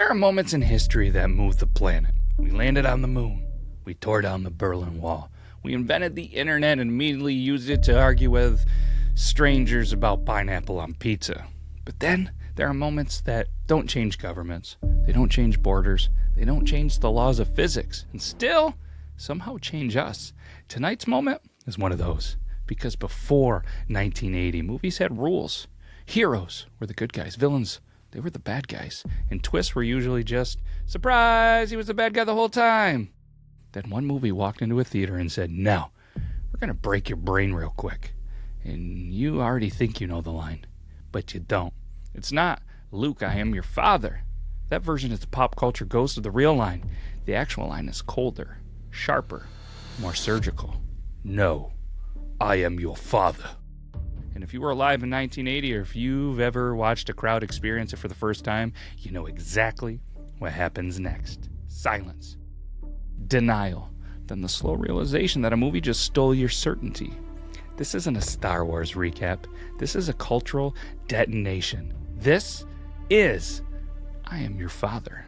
There are moments in history that move the planet. We landed on the moon. We tore down the Berlin Wall. We invented the internet and immediately used it to argue with strangers about pineapple on pizza. But then there are moments that don't change governments. They don't change borders. They don't change the laws of physics. And still, somehow change us. Tonight's moment is one of those. Because before 1980, movies had rules. Heroes were the good guys. Villains, they were the bad guys. And twists were usually just, surprise, he was the bad guy the whole time. Then one movie walked into a theater and said, no, we're going to break your brain real quick. And you already think you know the line, but you don't. It's not, Luke, I am your father. That version is the pop culture ghost of the real line. The actual line is colder, sharper, more surgical. No, I am your father. And if you were alive in 1980, or if you've ever watched a crowd experience it for the first time, you know exactly what happens next. Silence. Denial. Then the slow realization that a movie just stole your certainty. This isn't a Star Wars recap. This is a cultural detonation. This is I Am Your Father.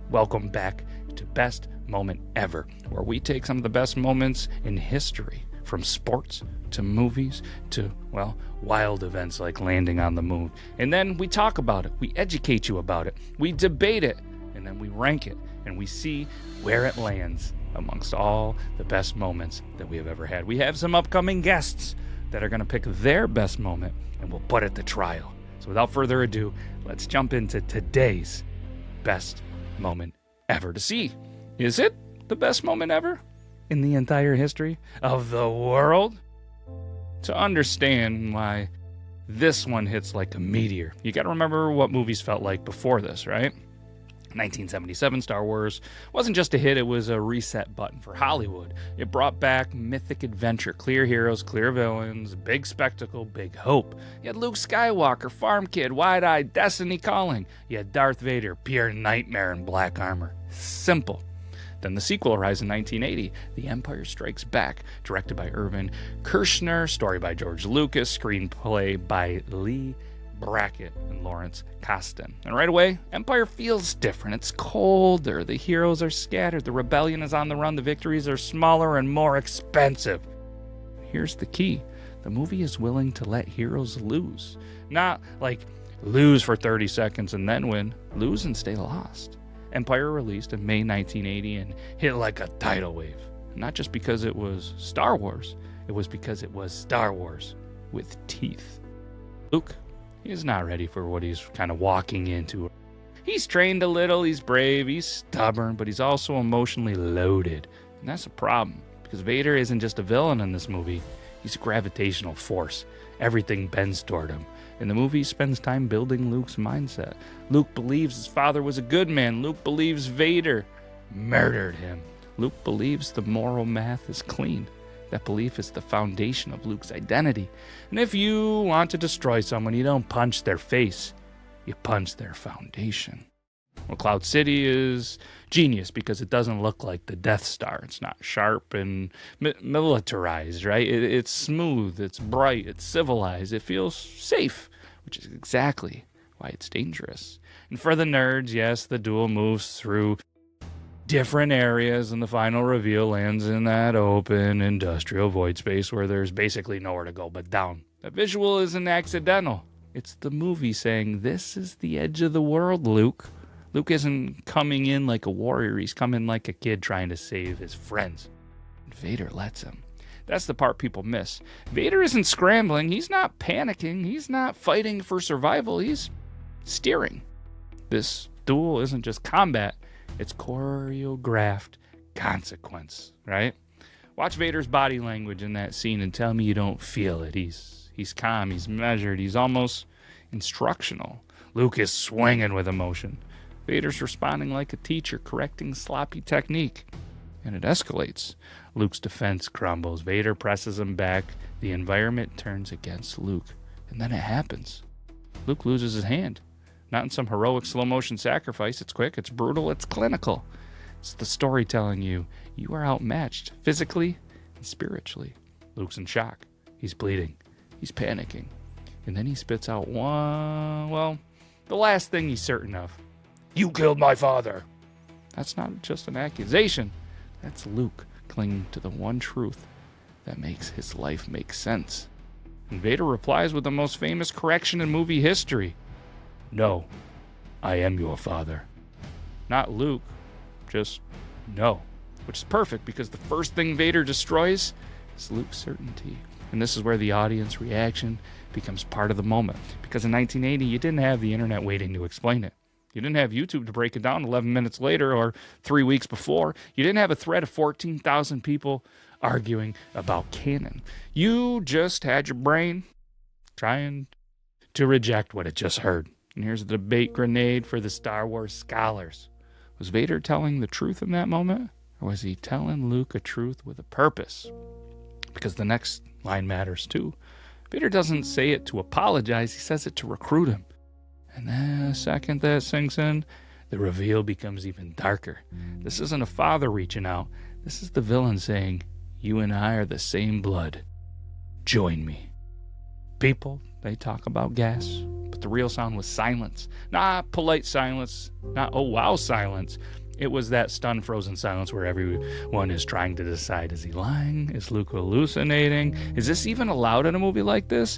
Welcome back to Best Moment Ever, where we take some of the best moments in history, from sports to movies to, well, wild events like landing on the moon. And then we talk about it. We educate you about it. We debate it. And then we rank it. And we see where it lands amongst all the best moments that we have ever had. We have some upcoming guests that are going to pick their best moment, and we'll put it to trial. So without further ado, let's jump into today's best moment ever to see. Is it the best moment ever in the entire history of the world? To understand why this one hits like a meteor, you got to remember what movies felt like before this, right? 1977 Star Wars wasn't just a hit, it was a reset button for Hollywood. It brought back mythic adventure, clear heroes, clear villains, big spectacle, big hope. You had Luke Skywalker, farm kid, wide-eyed, destiny calling. You had Darth Vader, pure nightmare in black armor. Simple. Then the sequel arrives in 1980, The Empire Strikes Back, directed by Irvin Kershner, story by George Lucas, screenplay by Lee Brackett and Lawrence Kasdan. And right away, Empire feels different. It's colder, the heroes are scattered, the rebellion is on the run, the victories are smaller and more expensive. Here's the key. The movie is willing to let heroes lose. Not like lose for 30 seconds and then win. Lose and stay lost. Empire released in May 1980 and hit like a tidal wave. Not just because it was Star Wars, it was because it was Star Wars with teeth. Luke, he's not ready for what he's kind of walking into. He's trained a little, he's brave, he's stubborn, but he's also emotionally loaded. And that's a problem, because Vader isn't just a villain in this movie, he's a gravitational force. Everything bends toward him. In the movie, he spends time building Luke's mindset. Luke believes his father was a good man. Luke believes Vader murdered him. Luke believes the moral math is clean. That belief is the foundation of Luke's identity. And if you want to destroy someone, you don't punch their face, you punch their foundation. Well, Cloud City is genius because it doesn't look like the Death Star. It's not sharp and militarized, right? It's smooth, it's bright, it's civilized, it feels safe, which is exactly why it's dangerous. And for the nerds, yes, the duel moves through different areas, and the final reveal lands in that open industrial void space where there's basically nowhere to go but down. The visual isn't accidental. It's the movie saying, this is the edge of the world, Luke. Luke isn't coming in like a warrior, he's coming like a kid trying to save his friends. And Vader lets him. That's the part people miss. Vader isn't scrambling, he's not panicking, he's not fighting for survival, he's steering. This duel isn't just combat, it's choreographed consequence, right? Watch Vader's body language in that scene and tell me you don't feel it. He's calm, he's measured, he's almost instructional. Luke is swinging with emotion. Vader's responding like a teacher, correcting sloppy technique. And it escalates. Luke's defense crumbles. Vader presses him back. The environment turns against Luke. And then it happens. Luke loses his hand. Not in some heroic slow-motion sacrifice. It's quick, it's brutal, it's clinical. It's the story telling you, you are outmatched, physically and spiritually. Luke's in shock. He's bleeding. He's panicking. And then he spits out the last thing he's certain of. You killed my father. That's not just an accusation. That's Luke clinging to the one truth that makes his life make sense. And Vader replies with the most famous correction in movie history. No, I am your father. Not Luke, just no. Which is perfect because the first thing Vader destroys is Luke's certainty. And this is where the audience reaction becomes part of the moment. Because in 1980, you didn't have the internet waiting to explain it. You didn't have YouTube to break it down 11 minutes later or 3 weeks before. You didn't have a thread of 14,000 people arguing about canon. You just had your brain trying to reject what it just heard. And here's a debate grenade for the Star Wars scholars. Was Vader telling the truth in that moment? Or was he telling Luke a truth with a purpose? Because the next line matters too. Vader doesn't say it to apologize, he says it to recruit him. And then the second that sinks in, the reveal becomes even darker. This isn't a father reaching out. This is the villain saying, you and I are the same blood. Join me. People, they talk about gas, but the real sound was silence. Not polite silence, not oh wow silence. It was that stunned, frozen silence where everyone is trying to decide, is he lying? Is Luke hallucinating? Is this even allowed in a movie like this?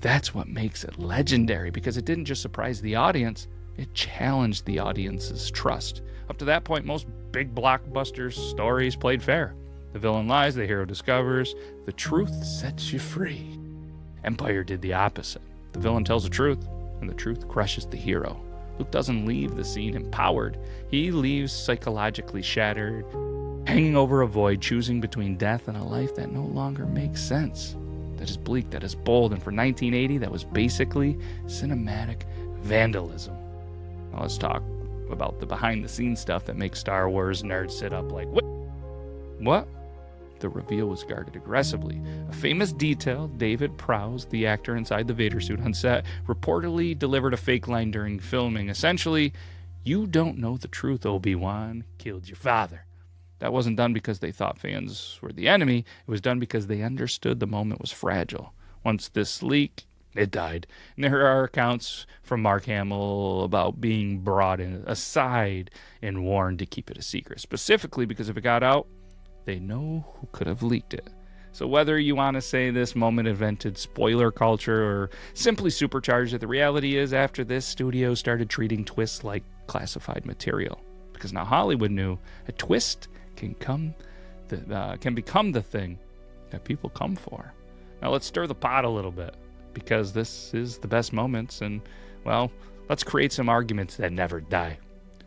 That's what makes it legendary, because it didn't just surprise the audience, it challenged the audience's trust. Up to that point, most big blockbuster stories played fair. The villain lies, the hero discovers, the truth sets you free. Empire did the opposite. The villain tells the truth, and the truth crushes the hero. Luke doesn't leave the scene empowered. He leaves psychologically shattered, hanging over a void, choosing between death and a life that no longer makes sense. That is bleak, that is bold, and for 1980, that was basically cinematic vandalism. Now let's talk about the behind-the-scenes stuff that makes Star Wars nerds sit up like, what? The reveal was guarded aggressively. A famous detail, David Prowse, the actor inside the Vader suit on set, reportedly delivered a fake line during filming. Essentially, you don't know the truth, Obi-Wan killed your father. That wasn't done because they thought fans were the enemy. It was done because they understood the moment was fragile. Once this leaked, it died. And there are accounts from Mark Hamill about being brought aside and warned to keep it a secret, specifically because if it got out, they know who could have leaked it. So whether you want to say this moment invented spoiler culture or simply supercharged it, the reality is after this, studios started treating twists like classified material. Because now Hollywood knew a twist can become the thing that people come for. Now let's stir the pot a little bit, because this is the best moments, and, well, let's create some arguments that never die.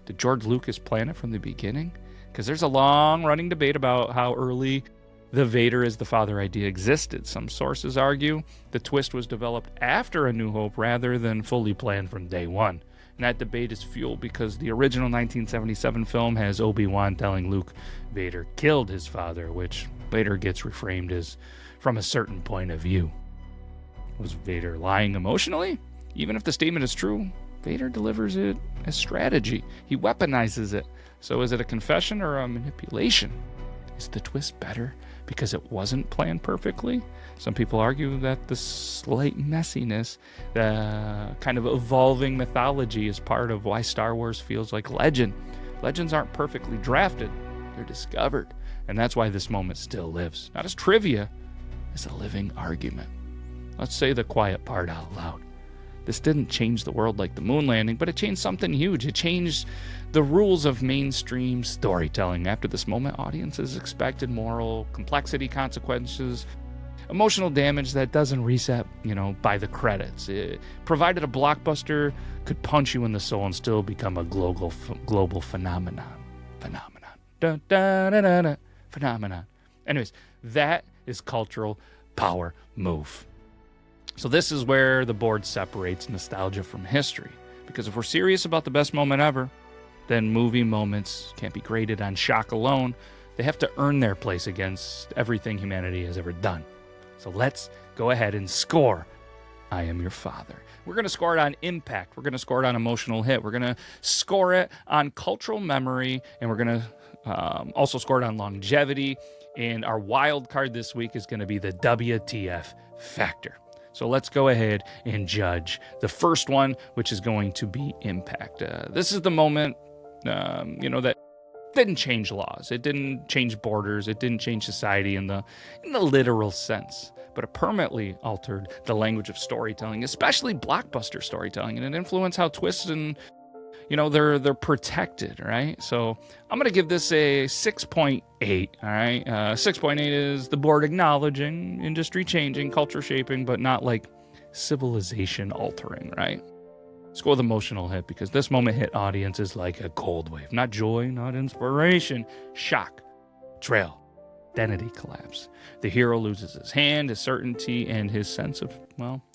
Did George Lucas plan it from the beginning? Because there's a long-running debate about how early the Vader is the father idea existed. Some sources argue the twist was developed after A New Hope rather than fully planned from day one. And that debate is fueled because the original 1977 film has Obi-Wan telling Luke Vader killed his father, which later gets reframed as from a certain point of view. Was Vader lying emotionally? Even if the statement is true, Vader delivers it as strategy. He weaponizes it. So is it a confession or a manipulation? Is the twist better because it wasn't planned perfectly? Some people argue that the slight messiness, the kind of evolving mythology is part of why Star Wars feels like legend. Legends aren't perfectly drafted, they're discovered. And that's why this moment still lives. Not as trivia, as a living argument. Let's say the quiet part out loud. This didn't change the world like the moon landing, but it changed something huge. It changed the rules of mainstream storytelling. After this moment, audiences expected moral complexity, consequences, emotional damage that doesn't reset, by the credits. It provided a blockbuster could punch you in the soul and still become a global phenomenon. Dun, dun, dun, dun, dun. Phenomenon. Anyways, that is cultural power move. So this is where the board separates nostalgia from history. Because if we're serious about the best moment ever, then movie moments can't be graded on shock alone. They have to earn their place against everything humanity has ever done. So let's go ahead and score I Am Your Father. We're going to score it on impact. We're going to score it on emotional hit. We're going to score it on cultural memory. And we're going to also score it on longevity. And our wild card this week is going to be the WTF Factor. So let's go ahead and judge the first one, which is going to be impact. This is the moment, that didn't change laws. It didn't change borders. It didn't change society in the literal sense. But it permanently altered the language of storytelling, especially blockbuster storytelling, and it influenced how twists and they're protected, right? So I'm going to give this a 6.8, all right? 6.8 is the board acknowledging, industry changing, culture shaping, but not like civilization altering, right? Let's go with emotional hit, because this moment hit audiences like a cold wave. Not joy, not inspiration, shock, betrayal, identity collapse. The hero loses his hand, his certainty, and his sense of,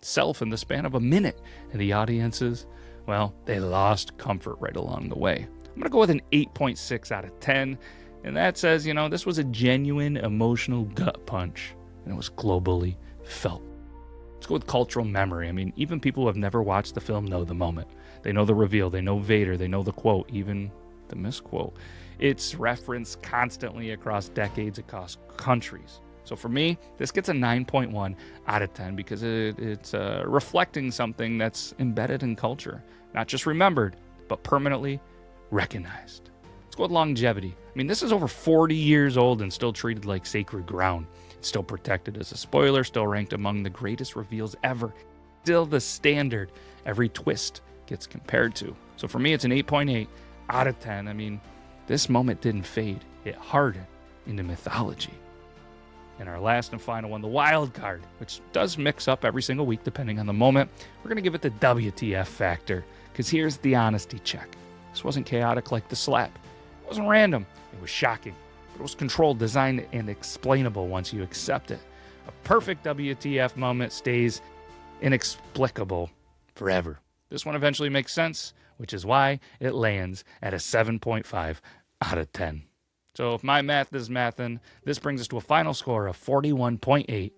self in the span of a minute. And the audiences, they lost comfort right along the way. I'm going to go with an 8.6 out of 10. And that says, this was a genuine emotional gut punch. And it was globally felt. Let's go with cultural memory. I mean, even people who have never watched the film know the moment. They know the reveal. They know Vader. They know the quote, even the misquote. It's referenced constantly across decades, across countries. So for me, this gets a 9.1 out of 10 because it's reflecting something that's embedded in culture. Not just remembered, but permanently recognized. Let's go with longevity. I mean, this is over 40 years old and still treated like sacred ground. It's still protected as a spoiler, still ranked among the greatest reveals ever. Still the standard every twist gets compared to. So for me, it's an 8.8 out of 10. I mean, this moment didn't fade. It hardened into mythology. And our last and final one, the wild card, which does mix up every single week depending on the moment. We're going to give it the WTF Factor, because here's the honesty check. This wasn't chaotic like the slap. It wasn't random. It was shocking. But it was controlled, designed, and explainable once you accept it. A perfect WTF moment stays inexplicable forever. This one eventually makes sense, which is why it lands at a 7.5 out of 10. So if my math is mathin', this brings us to a final score of 41.8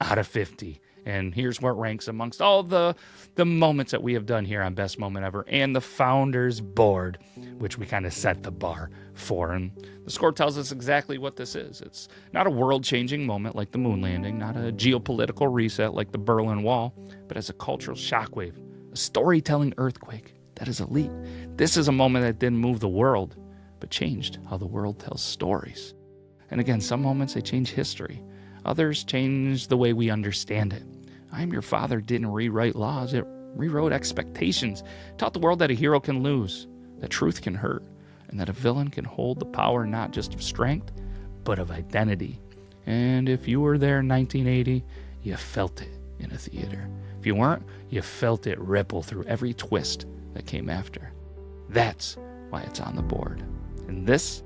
out of 50. And here's where it ranks amongst all the moments that we have done here on Best Moment Ever and the Founders Board, which we kind of set the bar for. And the score tells us exactly what this is. It's not a world-changing moment like the moon landing, not a geopolitical reset like the Berlin Wall, but as a cultural shockwave, a storytelling earthquake that is elite. This is a moment that didn't move the world, but changed how the world tells stories. And again, some moments, they change history. Others change the way we understand it. I Am Your Father didn't rewrite laws. It rewrote expectations. Taught the world that a hero can lose, that truth can hurt, and that a villain can hold the power not just of strength, but of identity. And if you were there in 1980, you felt it in a theater. If you weren't, you felt it ripple through every twist that came after. That's why it's on the board. And this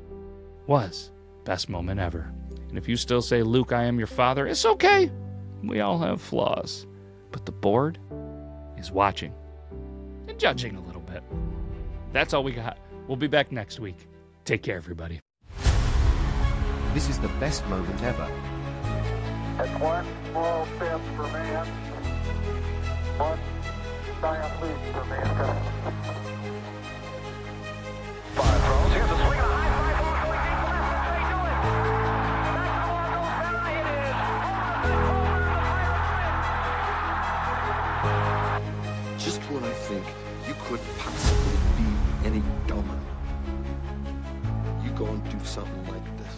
was Best Moment Ever. And if you still say, Luke, I am your father, it's okay. We all have flaws. But the board is watching and judging a little bit. That's all we got. We'll be back next week. Take care, everybody. This is the best moment ever. It's one small step for man, one giant leap for mankind. Five throws. Here's a swing. A high fly ball going deep left. They do it. That ball goes down. It is Just when I think you couldn't possibly be any dumber, you go and do something like this.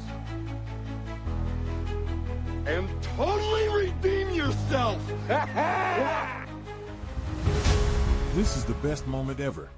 And totally redeem yourself! This is the best moment ever.